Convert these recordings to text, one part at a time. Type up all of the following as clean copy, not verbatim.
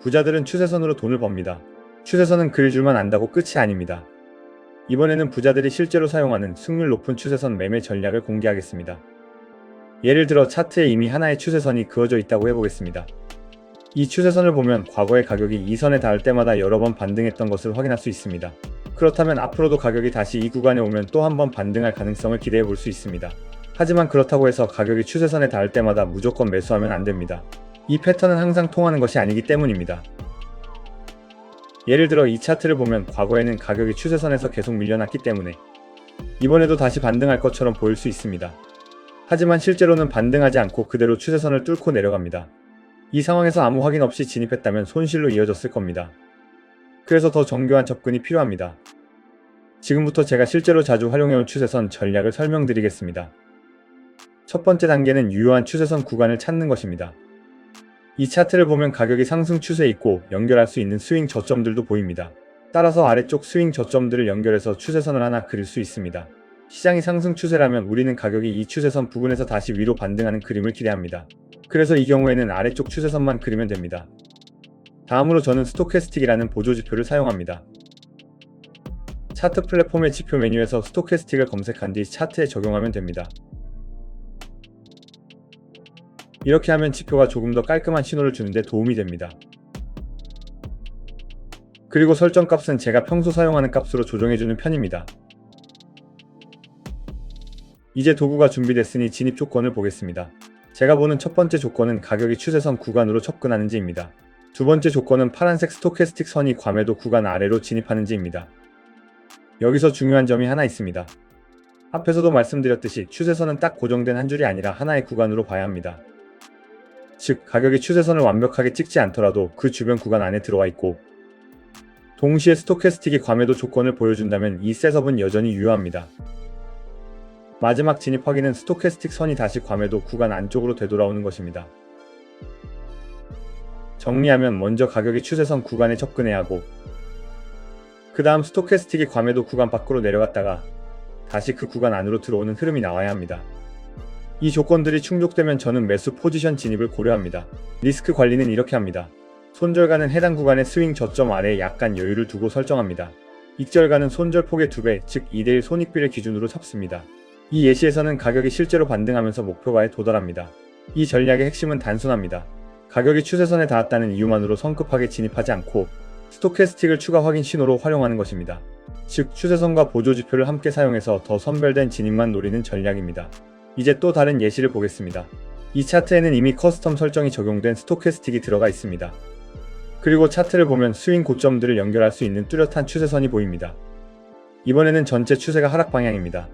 부자들은 추세선으로 돈을 법니다. 추세선은 그릴줄만 안다고 끝이 아닙니다. 이번에는 부자들이 실제로 사용하는 승률 높은 추세선 매매 전략을 공개하겠습니다. 예를 들어 차트에 이미 하나의 추세선이 그어져 있다고 해보겠습니다. 이 추세선을 보면 과거의 가격이 이 선에 닿을 때마다 여러 번 반등했던 것을 확인할 수 있습니다. 그렇다면 앞으로도 가격이 다시 이 구간에 오면 또 한 번 반등할 가능성을 기대해 볼 수 있습니다. 하지만 그렇다고 해서 가격이 추세선에 닿을 때마다 무조건 매수하면 안 됩니다. 이 패턴은 항상 통하는 것이 아니기 때문입니다. 예를 들어 이 차트를 보면 과거에는 가격이 추세선에서 계속 밀려났기 때문에 이번에도 다시 반등할 것처럼 보일 수 있습니다. 하지만 실제로는 반등하지 않고 그대로 추세선을 뚫고 내려갑니다. 이 상황에서 아무 확인 없이 진입했다면 손실로 이어졌을 겁니다. 그래서 더 정교한 접근이 필요합니다. 지금부터 제가 실제로 자주 활용해온 추세선 전략을 설명드리겠습니다. 첫 번째 단계는 유효한 추세선 구간을 찾는 것입니다. 이 차트를 보면 가격이 상승 추세에 있고 연결할 수 있는 스윙 저점들도 보입니다. 따라서 아래쪽 스윙 저점들을 연결해서 추세선을 하나 그릴 수 있습니다. 시장이 상승 추세라면 우리는 가격이 이 추세선 부근에서 다시 위로 반등하는 그림을 기대합니다. 그래서 이 경우에는 아래쪽 추세선만 그리면 됩니다. 다음으로 저는 스토캐스틱이라는 보조지표를 사용합니다. 차트 플랫폼의 지표 메뉴에서 스토캐스틱을 검색한 뒤 차트에 적용하면 됩니다. 이렇게 하면 지표가 조금 더 깔끔한 신호를 주는데 도움이 됩니다. 그리고 설정값은 제가 평소 사용하는 값으로 조정해주는 편입니다. 이제 도구가 준비됐으니 진입 조건을 보겠습니다. 제가 보는 첫 번째 조건은 가격이 추세선 구간으로 접근하는지입니다. 두 번째 조건은 파란색 스토캐스틱 선이 과매도 구간 아래로 진입하는지입니다. 여기서 중요한 점이 하나 있습니다. 앞에서도 말씀드렸듯이 추세선은 딱 고정된 한 줄이 아니라 하나의 구간으로 봐야 합니다. 즉, 가격이 추세선을 완벽하게 찍지 않더라도 그 주변 구간 안에 들어와 있고 동시에 스토캐스틱이 과매도 조건을 보여준다면 이 셋업은 여전히 유효합니다. 마지막 진입 확인은 스토캐스틱 선이 다시 과매도 구간 안쪽으로 되돌아오는 것입니다. 정리하면 먼저 가격이 추세선 구간에 접근해야 하고 그 다음 스토캐스틱이 과매도 구간 밖으로 내려갔다가 다시 그 구간 안으로 들어오는 흐름이 나와야 합니다. 이 조건들이 충족되면 저는 매수 포지션 진입을 고려합니다. 리스크 관리는 이렇게 합니다. 손절가는 해당 구간의 스윙 저점 아래에 약간 여유를 두고 설정합니다. 익절가는 손절폭의 2배, 즉 2대1 손익비를 기준으로 잡습니다. 이 예시에서는 가격이 실제로 반등하면서 목표가에 도달합니다. 이 전략의 핵심은 단순합니다. 가격이 추세선에 닿았다는 이유만으로 성급하게 진입하지 않고 스토캐스틱을 추가 확인 신호로 활용하는 것입니다. 즉, 추세선과 보조지표를 함께 사용해서 더 선별된 진입만 노리는 전략입니다. 이제 또 다른 예시를 보겠습니다. 이 차트에는 이미 커스텀 설정이 적용된 스토캐스틱이 들어가 있습니다. 그리고 차트를 보면 스윙 고점들을 연결할 수 있는 뚜렷한 추세선이 보입니다. 이번에는 전체 추세가 하락 방향입니다.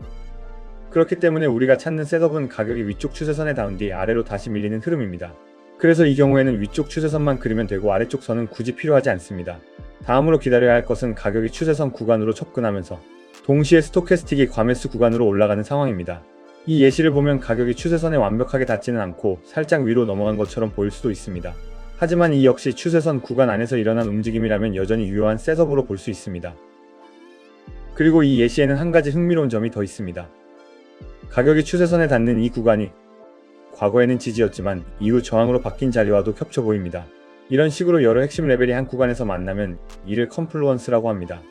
그렇기 때문에 우리가 찾는 셋업은 가격이 위쪽 추세선에 닿은 뒤 아래로 다시 밀리는 흐름입니다. 그래서 이 경우에는 위쪽 추세선만 그리면 되고 아래쪽 선은 굳이 필요하지 않습니다. 다음으로 기다려야 할 것은 가격이 추세선 구간으로 접근하면서 동시에 스토캐스틱이 과매수 구간으로 올라가는 상황입니다. 이 예시를 보면 가격이 추세선에 완벽하게 닿지는 않고 살짝 위로 넘어간 것처럼 보일 수도 있습니다. 하지만 이 역시 추세선 구간 안에서 일어난 움직임이라면 여전히 유효한 셋업으로 볼 수 있습니다. 그리고 이 예시에는 한 가지 흥미로운 점이 더 있습니다. 가격이 추세선에 닿는 이 구간이 과거에는 지지였지만 이후 저항으로 바뀐 자리와도 겹쳐 보입니다. 이런 식으로 여러 핵심 레벨이 한 구간에서 만나면 이를 컨플루언스라고 합니다.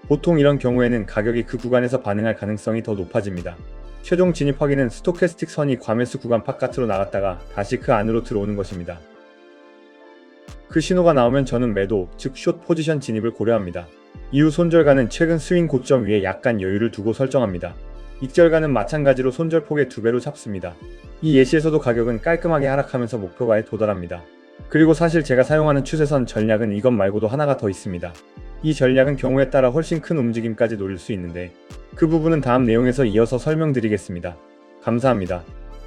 보통 이런 경우에는 가격이 그 구간에서 반응할 가능성이 더 높아집니다. 최종 진입 확인은 스토캐스틱 선이 과매수 구간 바깥으로 나갔다가 다시 그 안으로 들어오는 것입니다. 그 신호가 나오면 저는 매도, 즉 숏 포지션 진입을 고려합니다. 이후 손절가는 최근 스윙 고점 위에 약간 여유를 두고 설정합니다. 익절가는 마찬가지로 손절폭의 2배로 잡습니다. 이 예시에서도 가격은 깔끔하게 하락하면서 목표가에 도달합니다. 그리고 사실 제가 사용하는 추세선 전략은 이것 말고도 하나가 더 있습니다. 이 전략은 경우에 따라 훨씬 큰 움직임까지 노릴 수 있는데 그 부분은 다음 내용에서 이어서 설명드리겠습니다. 감사합니다.